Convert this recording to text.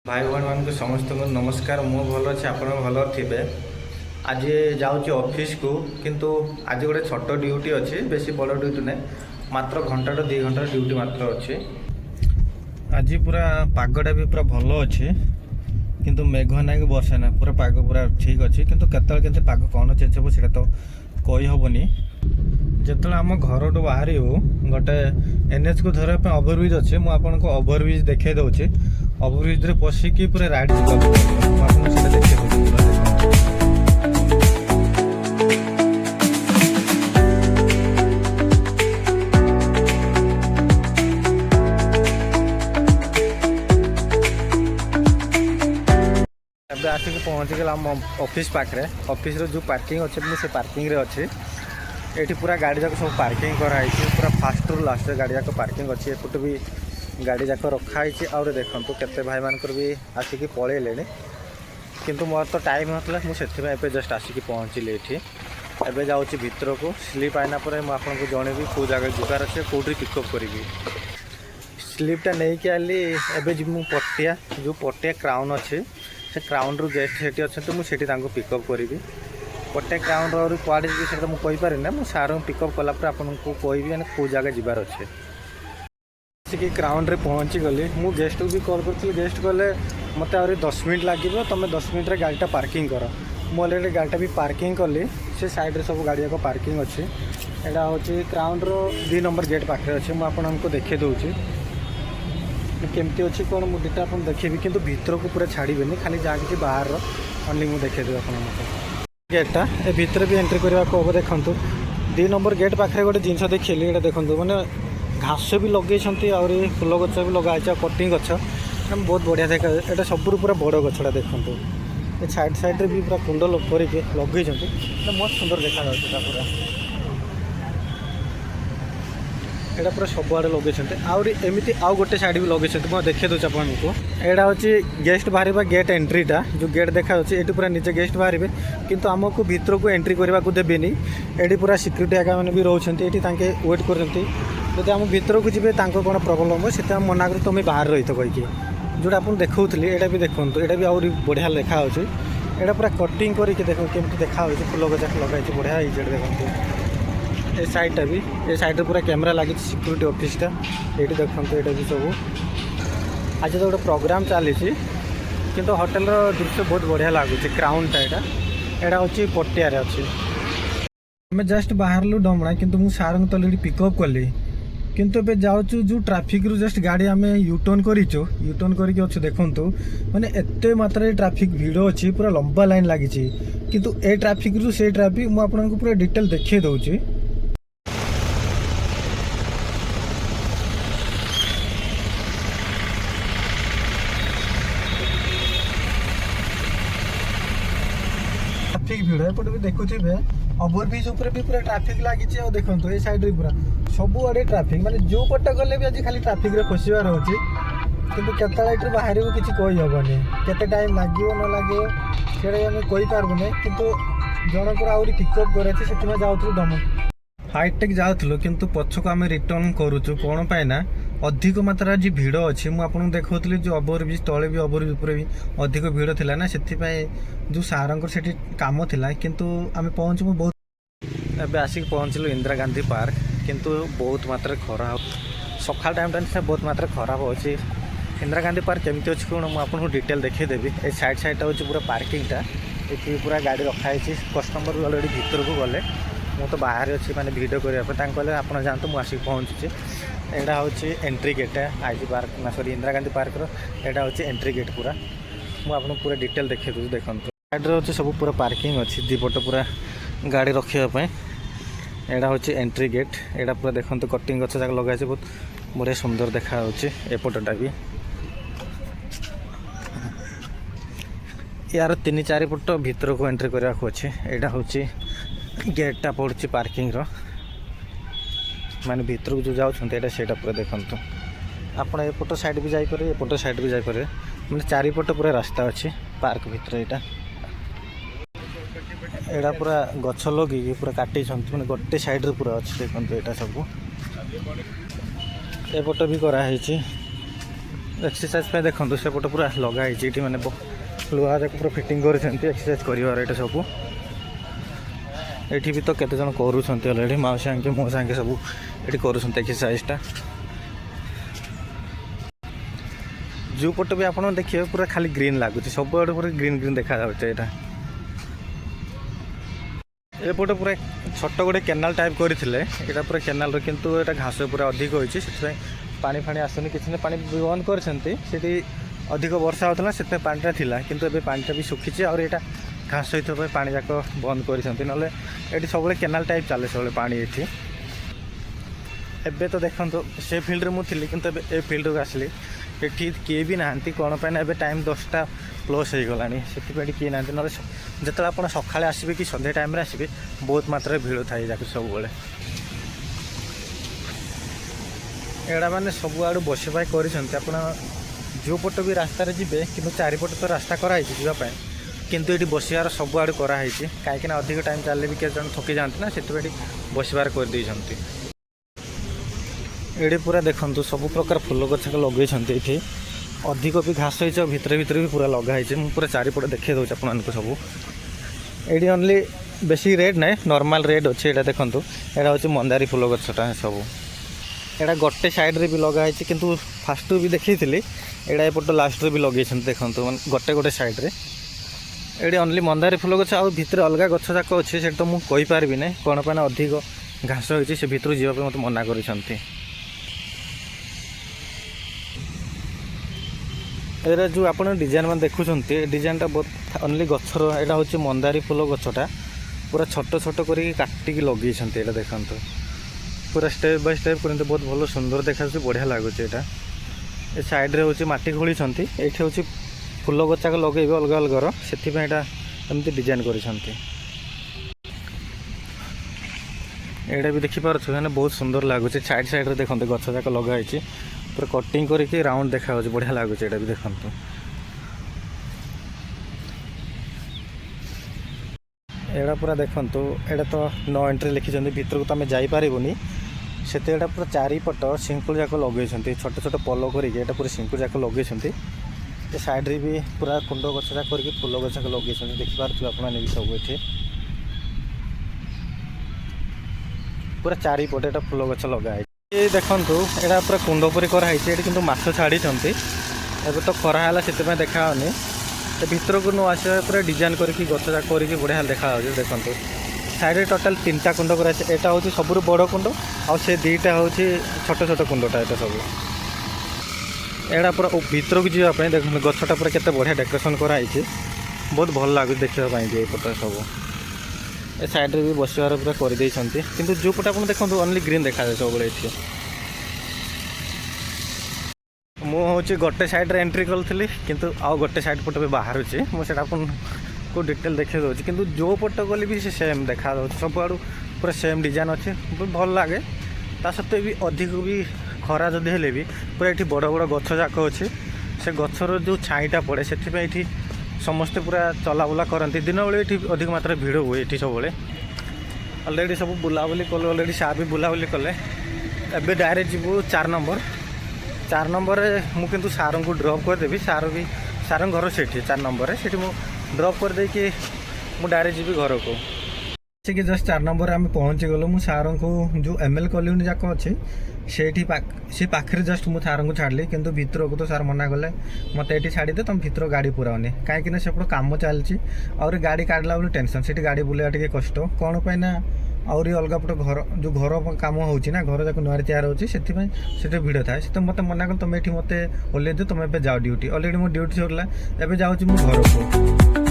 भाई भाई मान समस्त को नमस्कार। मु भल अच्छे आप भल थे। आज जाऊँगी ऑफिस को किंतु आज गोटे छोट ड्यूटी अच्छी बेसी बड़ ड्यूटी ना मात्र घंटा 2 घंटा ड्यूटी मात्र अच्छी। आज पूरा पागटा भी पूरा भल अच्छे किंतु मेघ ना कि वर्षा ना पूरा पाग पूरा ठीक अच्छे किंतु केत पाग कौन चेंज हे से तो कही हेनी। जो आम घर बाहर गोटे एनएच को धरने ओभरब्रिज अच्छे मुझे ओभरब्रिज देखे दूसरी ओभरब्रिज रे पशिकी पूरा राइट देखा आसिक पहुँची गला ऑफिस पाखे ऑफिस जो पार्किंग अच्छे मुझे पार्किंग रे अच्छे ये पूरा गाड़ी जाक सब पार्किंग कराई पूरा फास्ट रू लास्ट गाड़ी जाक पार्किंग अच्छी एपटे भी गाड़ी जाक रखाई और देखूँ केते भाई मानकर भी आसिक पलैले किंतु मोर तो टाइम होता मुझे जस्ट आसिक पहुँचली ये एवं जाऊँगी भितर को स्लीप आना मुझे जनइबी कौ जगह जुगार अच्छे कौटी पिकअप करी स्लीपटा नहीं कि आली एवं पटिया जो पटिया क्राउन अच्छे से क्राउन रू गेस्ट सेठी अच्छे मुझे पिकअप करी पटे क्राउन रू कुआड़े जी मुझे ना मुझे सार पिकअप कलापर आपको कहबी मैंने कौ जगह जबार अच्छे कि क्राउन रे पहुँची गली मु गेस्ट को भी कॉल करी गेस्ट कहले मत आ 10 मिनट लगे तुम 10 मिनट रे गाड़ीटा पार्किंग कर मु अलरेडी गाड़ीटा भी पार्किंग कली से साइड रे सब गाड़ी जाक पार्किंग अच्छे यहाँ हूँ क्राउन रो 2 नंबर गेट पाखे अच्छे मुझे देखे दूसरी केमती अच्छी कौन मुझे आप देखेबी किंतु भीतर को पूरा छाड़बेनि खाली जहाँ कि बाहर ओनली मुझे देखेदेवी आप गेटा ए भितर भी एंट्री करने को हम देखूँ 2 नंबर गेट पाखे गोटे जिनस देखिए ये देखूँ मैंने घास भी लगे और फुल गच भी लगा कटिंग गच बहुत बढ़िया देखा यहाँ सब पूरा बड़ गछटा देखूँ ये साइड साइड भी पूरा कुंड करके लगे मस्त सुंदर देखा पूरा यहाँ पूरा सबुआड़े लगे आमती आउ गोटे साइड भी लगे मुझे देखे दूसरी आपको यहाँ हूँ गेस्ट बाहर गेट एंट्रीटा जो गेट देखा ये पूरा निजे गेस्ट बाहर किंतु आमको भितर को एंट्री करने को देवेनि ये पूरा सिक्यूरीटी आज्ञा मैंने भी रोचे ये वेट करते जब आम भितर को जी कौन प्रोब्लेम हो से मना कर तुम बाहर रही तो कहीकि जोटा आप देखुली यहाँ भी देखूँ यहाँ भी आहरी बढ़िया लिखा हो यहाँ पूरा कटिंग करके देख केमती देखा फुल गजाक लगे बढ़िया ये देखते ये साइडटा भी ये साइड पूरा कैमेरा लगी सिक्यूरीटी ऑफिसटा ये देखते यहाँ भी सब आज तो गोटे प्रोग्राम चली किंतु होटेल दृश्य बहुत बढ़िया लगुच क्राउनटा यहाँ हूँ पटियार अच्छी आम जस्ट बाहर डमणा किंतु मुझे सार तो अलरेडी पिकअप कली किंतु ए जाऊँ जो ट्राफिक रू जस्ट गाड़ी आम यूटर्न यूटर्न करके अच्छे देखूँ मैंने एत मात्रा ट्राफिक भिड़ अच्छी पूरा लंबा लाइन लगी किंतु ए ट्राफिक रू से ट्राफिक मुझे आपको पूरा डिटेल देखिए दूसरी ट्राफिक भिड़ एपटे भी देखुए ओभरब्रिज भी पूरा ट्राफिक लगी देखो ये साइड पूरा सबुआड़े ट्राफिक माने जो पट गले भी आज खाली ट्राफिक रे फसबार होची किंतु केतला बाहर को किसी कही हेनी केते टाइम लगे न लगे से कही पार्बुनि किंतु जनकर आहरी पिकअप करे से जाऊँ डम हाईटेक जाऊँ किंतु पछक आम रिटर्न करुचु कौन पाइना अधिक मात्रा जी भिड़ अच्छी मुझे देखुली जो ओभरब्रिज तले भी ओभरब्रिज उपर भी अधिक भिड़ थिला ना से जो सारंकर से काम थिला किंतु आम पहुँचू बहुत एवं आसिक पहुँचलु इंदिरा गांधी पार्क किंतु बहुत मात्रा खरा सका टाइम से बहुत मात्रा खराब अच्छी इंदिरा गांधी पार्क केमती अच्छी कौन मुझे डिटेल देखीदेवी ये साइड साइडटा हूँ पूरा पार्किंगटा ये पूरा गाड़ी रखाई कस्टमर भी अलरेडी भितर को गले मु तो बाहर अच्छी मैंने भिडियो करने आप जातु मुझे आसिक पहुँची यहाँ हूँ एंट्री गेट आईजी पार्क ना सॉरी इंदिरा गांधी पार्क यहाँ हूँ एंट्री गेट पूरा मुझे पूरा डिटेल देखिए दूसरी देखो साइड रे सब पूरा पार्किंग अच्छी दीपट पूरा गाड़ी रखापी यहाँ हूँ एंट्री गेट यहाँ पूरा देखते कटिंग गच जाक लगे बहुत बढ़िया सुंदर देखा एपटा भी यार 3-4 फुट भितर को एंट्री करने को अच्छे यहाँ हूँ गेटा पड़ी पार्किंग माने भितर को जो जाऊँ से पूरा देखते आप एपट साइड भी जापे एपट साइड भी जापे मैंने 4 पट पूरा रास्ता अच्छी पार्क भितर यहाँ पूरा गछ लगे पूरा काटी मैंने गोटे साइड पूरा अच्छे देखते यहाँ सब एपट भी कराई एक्सरसाइज पे देखो सेपटे पूरा लगाई ये मैंने लुहा जाक पूरा फिटिंग कर एक्सरसाइज कर सब ये भी तो केते जन करूँ अलरेडी माउसी आंके मो सांगे सब ये कर एक्सरसाइजटा जो पट भी आप देखिए पूरा खाली ग्रीन लगुच सब आड़े पूरा ग्रीन ग्रीन देखा यहाँ एपटे पूरा छोट गोटे केनाल टाइप करते यहाँ पूरा केनाल किंतु यहाँ घास पूरा अधिक होती से पानी फाणी आसुनी किसी पानी बंद कर अधिक वर्षा होता से पानीटा थिला किंतु एबे पानीटा भी सुखी और यहाँ घास सहित पानी जाक बंद कर ना सब केनाल टाइप चले सब पानी ये एबे तो देखो से फील्ड में मुझे किंतु ए फील्ड को आसली ये किए भी ना कौन पे ना टाइम 10टा प्लस हो गलानी से किए ना ना जो आप सकाଳେ आसबे कि सन्ध्या टाइम आसबे बहुत मात्रा भिड़ थाए जाक सब एड़ा मैंने सब आड़ बसवाई कर जो पट भी रास्तार जी कि चारिपट तो रास्ता कराई जावाई किंतु ये बसवार सब आड़ कराई कहीं अधिक टाइम चलने भी केते थकी जाती ना से बसवार कर दे ये पूरा देखो सब प्रकार फूल गछ लगे ये अधिक भी घास हो भितर भितर भी पूरा लगाई मुझे पूरा चारिपट देखे दूँ आपको सब ये ओनली बेसी रेड ना नॉर्मल रेड अच्छे यहाँ देखो यहाँ हूँ मंदारी फूल गछटा सब यहाँ गोटे साइड्रे भी लगाई किंतु फास्ट भी देखी यहाँ एपट लास्ट भी लगे देखो गोटे गोटे साइड्रे ये ओनली मंदारी फूल गछ आ भितर अलग गछ जाक अच्छे से तो मुझे कहीपरि ना कौन पे अधिक घास होती से भितर जावाई मत मना कर एरा जो आप डिजाइन में देखुं डिजाइनटा बहुत ओनली गचर यहाँ हूँ मंदारी फूल गछटा पूरा छोट छोट करटिक लगे यहाँ देखो पूरा स्टेप बाय स्टेप करते बहुत भल सुंदर देखा बढ़िया लगुच यहाँ ए साइड्रे हूँ मटी खोली ये हूँ फूल गचाक लगे अलग अलग से एमती डिजाइन कर एटा भी देखिपुर मैंने बहुत सुंदर लगुच साइड साइड्रे देखते गच जाक लगाई पूरा कटिंग करके राउंड देखा बढ़िया लगुच यहाँ भी देखते एड़ा पूरा देखो एटा तो नो एंट्री लिखी भितर को तो आम जापरूनी से पूरा चारिपट सिंकुल जाक लगे छोट छोट पल करके पूरा सिंकुल जाक लगे साइड्रे भी पूरा कुंड गछ जाक करके फूल गछक लगे देखिपुर आपने भी सब ये पूरा चारिपटे एटा फूल गछ लगाई ये देखो यहाँ पूरा कुंड पर कराई कि माछ छाड़ी एबे तो खरा है से देखानी भितर को नो आस पूरा डिजाइन करके गछ जाक करके बढ़िया देखा देखो साइड टोटाल 3टा कुंड कराई यहाँ हूँ सब बड़ कुंड आ से 2टा हूँ छोट छोट कुंडटा ये सब यहाँ पूरा भितर को जावाई देखो गछटा पूरा केते बढ़िया डेकोरेशन कराई बहुत भल लगे देखापी ये पट सब ए साइड भी बसवार पूरा कर किंतु जो पटे आप देखो ओनली ग्रीन देखा जाए सब ये मुझे गोटे साइड्रे एंट्री करी किंतु आउ गोटे साइड पट भी बाहर मुझे आपको डिटेल देखे दूसरी किंतु जो पट गली भी सेम देखा सब आड़ पूरा सेम डिजाइन अच्छे बहुत भल लगे ता सत्वे भी अधिक भी खरा जदि हेले भी पूरा ये बड़ बड़ गछ जाक अच्छे से गचर जो छाईटा पड़े से समस्ते पूरा चलाबुला करती दिन बेले ये अधिक मात्रा भिड़ हुए ये सब अलरेडी सब बुलाबुली कले अलरेडी सार भी बुलाबुली कले एबे डायरेक्ट जीवु 4 नंबर मुझे सार को ड्रप करदेवी सार घर से 4 नंबर से ड्रप कर देकी मु डायरेक्ट जी घर को कि जस्ट 4 नंबर आम पहुँची गलु मु सार को जो ML कॉलोनी जाक अच्छे से पाखे जस्ट मुझे सार को छाड़ी किंतु भितर को तो सार मना कले मत ये छाड़ी दे तुम भितर गाड़ी पुरानी कहीं सेपट कम चलती और गाड़ी काटला बोले टेंशन से गाड़ी बुलाया टे कष्ट कौन पे ना आउरी अलग पट घर जो घर कम होची ना घर जाक नुआरी तैयार होची से भिड़ थाए से मत मना कल तुम ये मत ओल्ले दे तुम जाओ ड्यूटी अलरेडी मो ड्यूटी सरला एबे जाऊँ मो घर को।